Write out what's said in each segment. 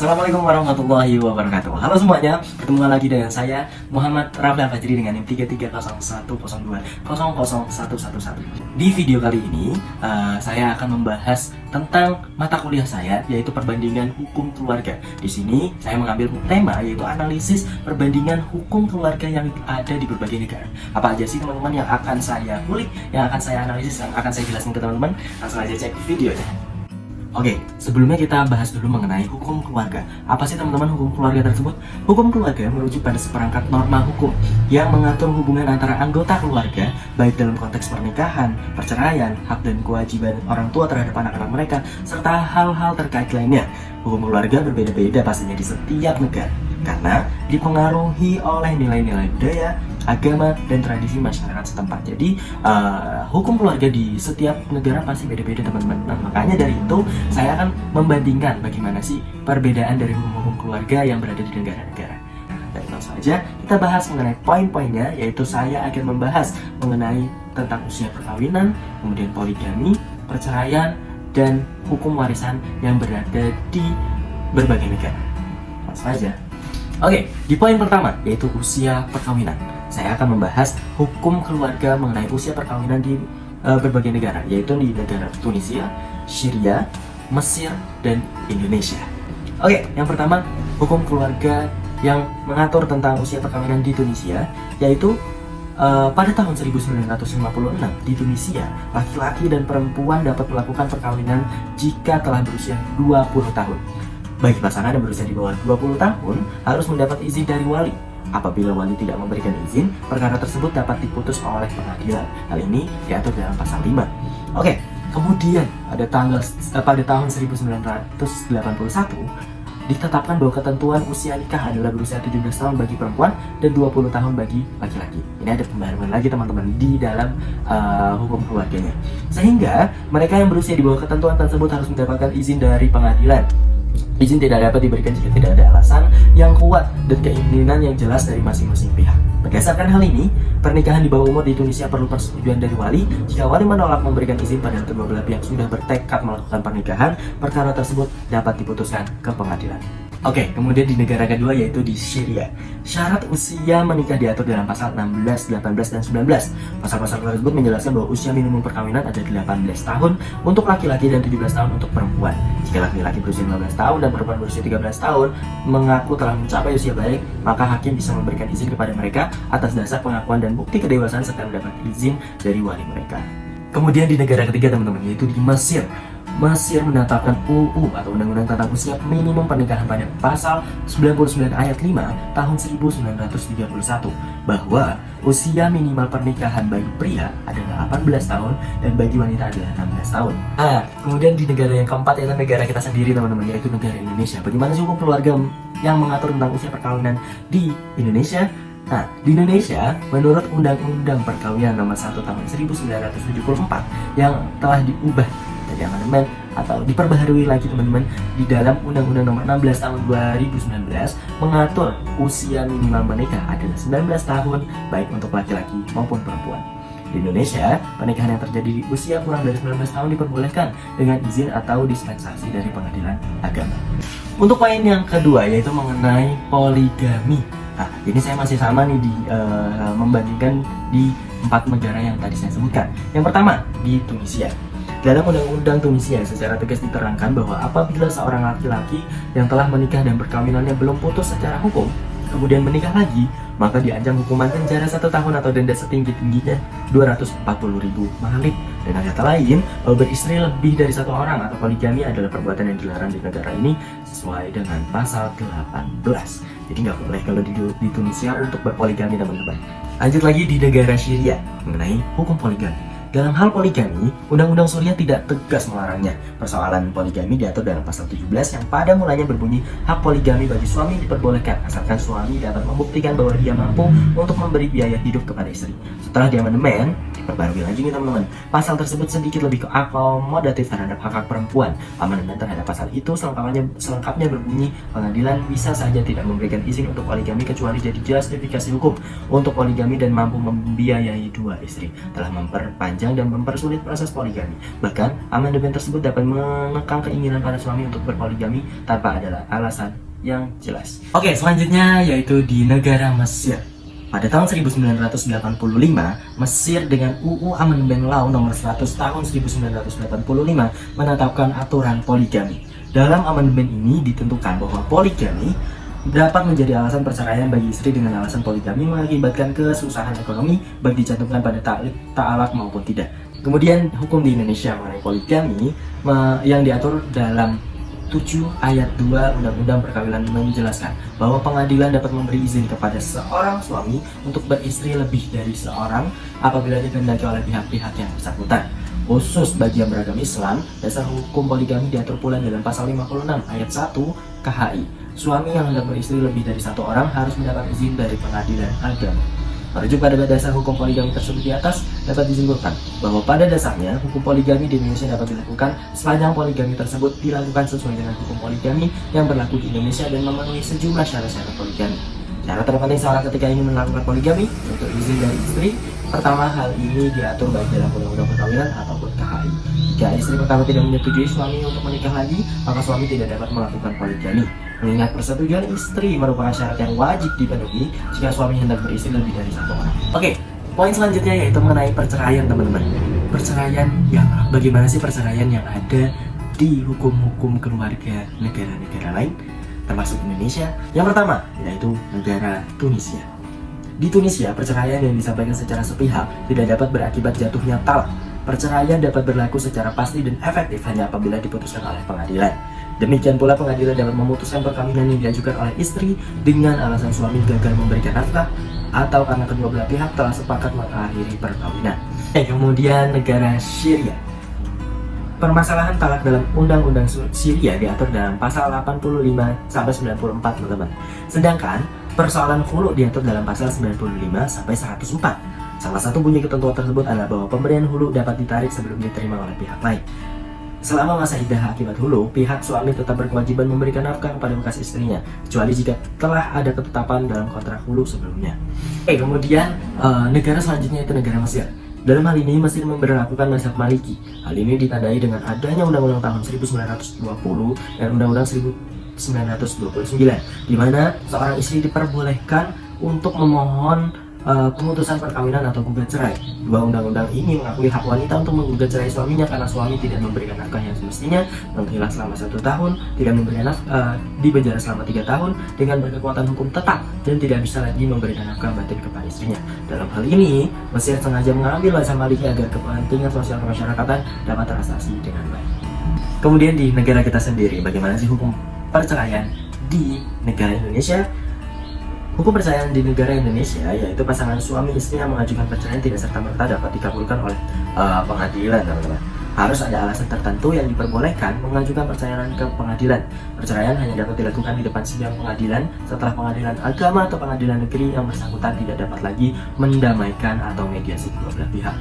Assalamualaikum warahmatullahi wabarakatuh. Halo semuanya, bertemu lagi dengan saya Muhammad Rafli Fajri dengan NIM 330110001111. Di video kali ini saya akan membahas tentang mata kuliah saya, yaitu perbandingan hukum keluarga. Di sini saya mengambil tema yaitu analisis perbandingan hukum keluarga yang ada di berbagai negara. Apa aja sih teman-teman yang akan saya kulik, yang akan saya analisis, yang akan saya jelaskan ke teman-teman? Langsung aja cek videonya. Oke, sebelumnya kita bahas dulu mengenai hukum keluarga. Apa sih teman-teman hukum keluarga tersebut? Hukum keluarga merujuk pada seperangkat norma hukum yang mengatur hubungan antara anggota keluarga, baik dalam konteks pernikahan, perceraian, hak dan kewajiban orang tua terhadap anak-anak mereka, serta hal-hal terkait lainnya. Hukum keluarga berbeda-beda pastinya di setiap negara, karena dipengaruhi oleh nilai-nilai budaya, agama, dan tradisi masyarakat setempat. Jadi hukum keluarga di setiap negara pasti beda-beda teman-teman. Nah, makanya dari itu saya akan membandingkan bagaimana sih perbedaan dari hukum-hukum keluarga yang berada di negara-negara. Dan langsung saja kita bahas mengenai poin-poinnya, yaitu saya akan membahas mengenai tentang usia perkawinan, kemudian poligami, perceraian, dan hukum warisan yang berada di berbagai negara. Langsung saja. Oke, di poin pertama yaitu usia perkawinan. Saya akan membahas hukum keluarga mengenai usia perkawinan di berbagai negara, yaitu di negara Tunisia, Syria, Mesir, dan Indonesia. Oke, yang pertama hukum keluarga yang mengatur tentang usia perkawinan di Tunisia, yaitu pada tahun 1956 di Tunisia, laki-laki dan perempuan dapat melakukan perkawinan jika telah berusia 20 tahun. Bagi pasangan yang berusia di bawah 20 tahun harus mendapat izin dari wali. Apabila wali tidak memberikan izin, perkara tersebut dapat diputus oleh pengadilan. Hal ini diatur dalam pasal 5. Oke, kemudian pada tahun 1981 ditetapkan bahwa ketentuan usia nikah adalah berusia 17 tahun bagi perempuan dan 20 tahun bagi laki-laki. Ini ada pembaruan lagi teman-teman di dalam hukum keluarganya. Sehingga mereka yang berusia di bawah ketentuan tersebut harus mendapatkan izin dari pengadilan. Izin tidak dapat diberikan jika tidak ada alasan yang kuat dan keinginan yang jelas dari masing-masing pihak. Berdasarkan hal ini, pernikahan di bawah umur di Indonesia perlu persetujuan dari wali. Jika wali menolak memberikan izin pada kedua belah pihak sudah bertekad melakukan pernikahan, perkara tersebut dapat diputuskan ke pengadilan. Oke, kemudian di negara kedua yaitu di Syria. Syarat usia menikah diatur dalam pasal 16, 18, dan 19. Pasal-pasal tersebut menjelaskan bahwa usia minimum perkawinan ada 18 tahun untuk laki-laki dan 17 tahun untuk perempuan. Jika laki-laki berusia 15 tahun dan perempuan berusia 13 tahun mengaku telah mencapai usia balik, maka hakim bisa memberikan izin kepada mereka atas dasar pengakuan dan bukti kedewasaan serta mendapat izin dari wali mereka. Kemudian di negara ketiga teman-teman, yaitu di Mesir. Mesir menetapkan UU atau Undang-Undang tentang Usia Minimum Pernikahan pada pasal 99 ayat 5 tahun 1931 bahwa usia minimal pernikahan bagi pria adalah 18 tahun dan bagi wanita adalah 16 tahun. Nah, kemudian di negara yang keempat yaitu negara kita sendiri teman-teman, yaitu negara Indonesia. Bagaimana sih hukum keluarga yang mengatur tentang usia perkawinan di Indonesia? Nah, di Indonesia, menurut Undang-Undang Perkawinan Nomor 1 Tahun 1974 yang telah diubah dari amandemen atau diperbaharui lagi teman-teman di dalam Undang-Undang Nomor 16 Tahun 2019 mengatur usia minimal menikah adalah 19 tahun baik untuk laki-laki maupun perempuan. Di Indonesia, pernikahan yang terjadi di usia kurang dari 19 tahun diperbolehkan dengan izin atau dispensasi dari pengadilan agama. Untuk poin yang kedua yaitu mengenai poligami. Nah, ini saya masih sama nih membandingkan di 4 negara yang tadi saya sebutkan. Yang pertama, di Tunisia. Dalam Undang-Undang Tunisia secara tegas diterangkan bahwa apabila seorang laki-laki yang telah menikah dan perkawinannya belum putus secara hukum, kemudian menikah lagi, maka diancam hukuman penjara 1 tahun atau denda setinggi-tingginya 240.000 mahalit. Dan kata lain, beristri lebih dari 1 orang atau poligami adalah perbuatan yang dilarang di negara ini sesuai dengan pasal 18. Jadi nggak boleh kalau di Tunisia untuk berpoligami teman-teman. Lanjut lagi di negara Syria mengenai hukum poligami. Dalam hal poligami, Undang-Undang Suriah tidak tegas melarangnya. Persoalan poligami diatur dalam pasal 17 yang pada mulanya berbunyi hak poligami bagi suami diperbolehkan asalkan suami dapat membuktikan bahwa dia mampu untuk memberi biaya hidup kepada istri. Setelah diamandemen, diperbarui lagi nih teman-teman. Pasal tersebut sedikit lebih akomodatif terhadap hak-hak perempuan. Amandemen terhadap pasal itu selengkapnya berbunyi pengadilan bisa saja tidak memberikan izin untuk poligami kecuali jadi justifikasi hukum untuk poligami dan mampu membiayai 2 istri. Telah memperpanjang memperpanjang dan mempersulit proses poligami. Bahkan, amandemen tersebut dapat mengekang keinginan para suami untuk berpoligami tanpa ada alasan yang jelas. Oke, selanjutnya yaitu di negara Mesir. Pada tahun 1985, Mesir dengan UU Amandemen Law nomor 100 tahun 1985 menetapkan aturan poligami. Dalam amandemen ini ditentukan bahwa poligami dapat menjadi alasan perceraian bagi istri dengan alasan poligami mengakibatkan kesusahan ekonomi baik dicantumkan pada ta'alak maupun tidak. Kemudian hukum di Indonesia mengenai poligami yang diatur dalam 7 ayat 2 Undang-Undang Perkawinan menjelaskan bahwa pengadilan dapat memberi izin kepada seorang suami untuk beristri lebih dari seorang apabila dikehendaki oleh pihak-pihak yang bersangkutan. Khusus bagi yang beragama Islam, dasar hukum poligami diatur pula dalam pasal 56 ayat 1 KHI. Suami yang hendak beristri lebih dari satu orang harus mendapat izin dari pengadilan agama. Merujuk pada dasar hukum poligami tersebut di atas, dapat disimpulkan bahwa pada dasarnya hukum poligami di Indonesia dapat dilakukan sepanjang poligami tersebut dilakukan sesuai dengan hukum poligami yang berlaku di Indonesia dan memenuhi sejumlah syarat-syarat poligami. Syarat terpenting seorang ketika ingin melakukan poligami untuk izin dari istri. Pertama, hal ini diatur baik dalam Undang-Undang Perkawinan ataupun KHI. Jika istri pertama tidak menyetujui suami untuk menikah lagi, maka suami tidak dapat melakukan poligami. Mengingat persetujuan istri merupakan syarat yang wajib dipenuhi jika suami hendak beristri lebih dari satu orang. Oke, poin selanjutnya yaitu mengenai perceraian, teman-teman. Perceraian yang bagaimana sih perceraian yang ada di hukum-hukum keluarga negara-negara lain, termasuk Indonesia? Yang pertama yaitu negara Tunisia. Di Tunisia, perceraian yang disampaikan secara sepihak tidak dapat berakibat jatuhnya talak. Perceraian dapat berlaku secara pasti dan efektif hanya apabila diputuskan oleh pengadilan. Demikian pula pengadilan dapat memutuskan perkawinan yang diajukan oleh istri dengan alasan suami gagal memberikan nafkah atau karena kedua belah pihak telah sepakat mengakhiri perkawinan. Kemudian negara Syria. Permasalahan talak dalam Undang-Undang Syria diatur dalam pasal 85 sampai 94, teman-teman. Sedangkan persoalan khulu diatur dalam pasal 95 sampai 104. Salah satu bunyi ketentuan tersebut adalah bahwa pemberian hulu dapat ditarik sebelum diterima oleh pihak lain. Selama masa iddah akibat hulu, pihak suami tetap berkewajiban memberikan nafkah kepada bekas istrinya, kecuali jika telah ada ketetapan dalam kontrak hulu sebelumnya. Kemudian negara selanjutnya itu negara Mesir. Dalam hal ini, Mesir memberlakukan mazhab Maliki. Hal ini ditandai dengan adanya Undang-Undang tahun 1920 dan Undang-Undang 1929, di mana seorang istri diperbolehkan untuk memohon pemutusan perkawinan atau gugat cerai. Dua undang-undang ini mengakui hak wanita untuk menggugat cerai suaminya karena suami tidak memberikan nafkah yang semestinya, menghilang selama 1 tahun, tidak memberikan nafkah, dipenjara selama 3 tahun dengan berkekuatan hukum tetap dan tidak bisa lagi memberikan nafkah batin kepada istrinya. Dalam hal ini, Mesir sengaja mengambil mazhab Maliki agar kepentingan sosial kemasyarakatan dapat terasasi dengan baik. Kemudian di negara kita sendiri, bagaimana sih hukum perceraian di negara Indonesia? Hukum perceraian di negara Indonesia yaitu pasangan suami istri yang mengajukan perceraian tidak serta-merta dapat dikabulkan oleh pengadilan, teman-teman. Harus ada alasan tertentu yang diperbolehkan mengajukan perceraian ke pengadilan. Perceraian hanya dapat dilakukan di depan sidang pengadilan setelah pengadilan agama atau pengadilan negeri yang bersangkutan tidak dapat lagi mendamaikan atau mediasi kedua belah pihak.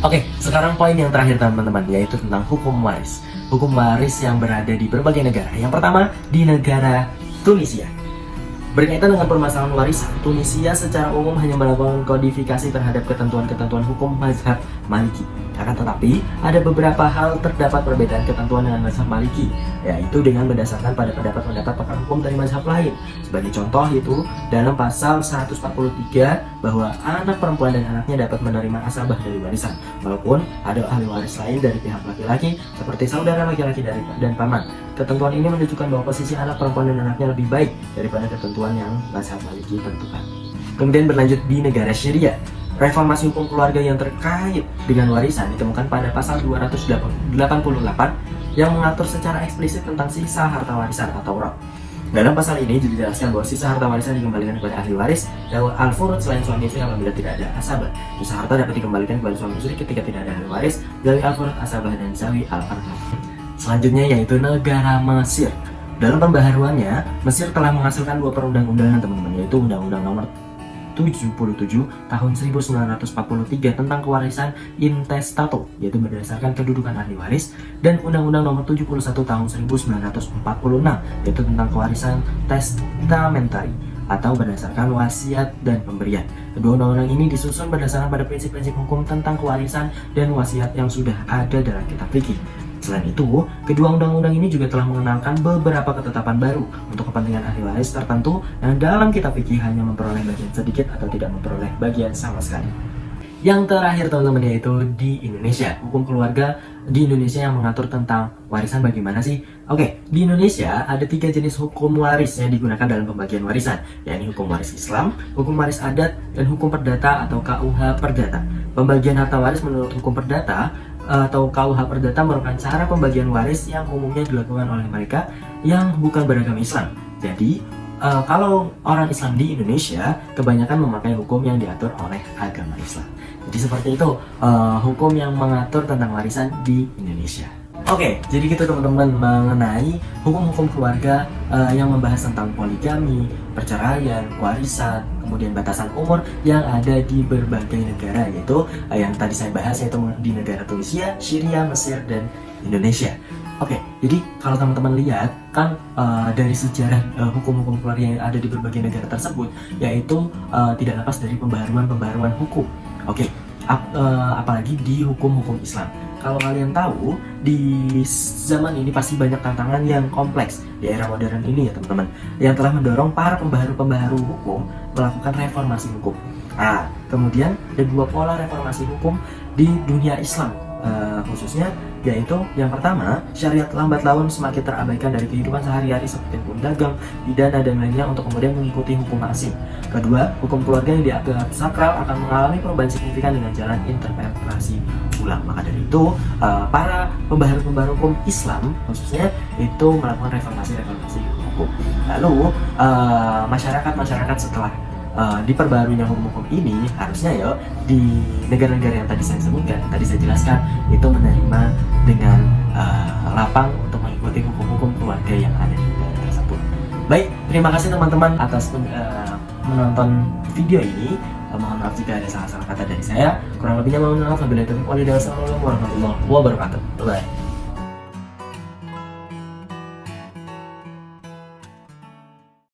Oke, sekarang poin yang terakhir, teman-teman, yaitu tentang hukum waris. Hukum waris yang berada di berbagai negara. Yang pertama, di negara Tunisia. Berkaitan dengan permasalahan warisan, Tunisia secara umum hanya melakukan kodifikasi terhadap ketentuan-ketentuan hukum mazhab Maliki. Akan tetapi, ada beberapa hal terdapat perbedaan ketentuan dengan mazhab Maliki, yaitu dengan berdasarkan pada pendapat-pendapat pakar hukum dari mazhab lain. Sebagai contoh itu, dalam pasal 143 bahwa anak perempuan dan anaknya dapat menerima asabah dari warisan, walaupun ada ahli waris lain dari pihak laki-laki, seperti saudara laki-laki dan paman. Ketentuan ini menunjukkan bahwa posisi anak perempuan dan anaknya lebih baik daripada ketentuan yang mazhab Maliki tentukan. Kemudian berlanjut di negara Syria. Reformasi hukum keluarga yang terkait dengan warisan ditemukan pada pasal 288 yang mengatur secara eksplisit tentang sisa harta warisan atau roh. Dalam pasal ini dijelaskan bahwa sisa harta warisan dikembalikan kepada ahli waris dan al-furud selain suami istri apabila tidak ada asabah. Sisa harta dapat dikembalikan kepada suami istri ketika tidak ada ahli waris, zawi al-furud, asabah, dan zawi al-arham. Selanjutnya yaitu negara Mesir. Dalam pembaharuannya, Mesir telah menghasilkan 2 perundang-undangan, teman-teman, yaitu Undang-Undang Nomor 77 tahun 1943 tentang kewarisan intestato, yaitu berdasarkan kedudukan ahli waris, dan Undang-Undang Nomor 71 tahun 1946 yaitu tentang kewarisan testamentari atau berdasarkan wasiat dan pemberian. Kedua undang-undang ini disusun berdasarkan pada prinsip-prinsip hukum tentang kewarisan dan wasiat yang sudah ada dalam kitab fikih. Selain itu, kedua undang-undang ini juga telah mengenalkan beberapa ketetapan baru untuk kepentingan ahli waris tertentu yang dalam kitab fikih hanya memperoleh bagian sedikit atau tidak memperoleh bagian sama sekali. Yang terakhir teman-teman, yaitu di Indonesia, hukum keluarga di Indonesia yang mengatur tentang warisan bagaimana sih? Oke, di Indonesia ada 3 jenis hukum waris yang digunakan dalam pembagian warisan, yakni hukum waris Islam, hukum waris adat, dan hukum perdata atau KUH Perdata. Pembagian harta waris menurut hukum perdata atau KUH Perdata merupakan cara pembagian waris yang umumnya dilakukan oleh mereka yang bukan beragama Islam. Jadi, kalau orang Islam di Indonesia kebanyakan memakai hukum yang diatur oleh agama Islam. Jadi seperti itu hukum yang mengatur tentang warisan di Indonesia. Oke, jadi gitu teman-teman mengenai hukum-hukum keluarga yang membahas tentang poligami, perceraian, warisan, kemudian batasan umur yang ada di berbagai negara, yaitu yang tadi saya bahas, yaitu di negara Tunisia, Syria, Mesir, dan Indonesia. Oke, jadi kalau teman-teman lihat kan dari sejarah hukum-hukum keluarga yang ada di berbagai negara tersebut, yaitu tidak lepas dari pembaharuan hukum. Oke, apalagi di hukum-hukum Islam. Kalau kalian tahu, di zaman ini pasti banyak tantangan yang kompleks di era modern ini ya teman-teman, yang telah mendorong para pembaharu-pembaharu hukum melakukan reformasi hukum. Kemudian ada 2 pola reformasi hukum di dunia Islam, khususnya, yaitu yang pertama, syariat lambat laun semakin terabaikan dari kehidupan sehari-hari seperti hukum dagang, pidana, dan lainnya untuk kemudian mengikuti hukum asing. Kedua, hukum keluarga yang dianggap sakral akan mengalami perubahan signifikan dengan jalan interpretasi ulang. Maka dari itu, para pembaharu-pembaharu hukum Islam khususnya itu melakukan reformasi hukum. Lalu, masyarakat setelah diperbaharunya hukum-hukum ini harusnya ya di negara-negara yang tadi saya sebutkan, tadi saya jelaskan, itu menerima dengan lapang untuk mengikuti hukum-hukum keluarga yang ada di negara tersebut. Baik, terima kasih teman-teman atas menonton video ini. Mohon maaf jika ada salah-salah kata dari saya. Kurang lebihnya mohon maaf. Wabillahi taufiq walhidayah. Wassalamualaikum warahmatullahi wabarakatuh. Bye.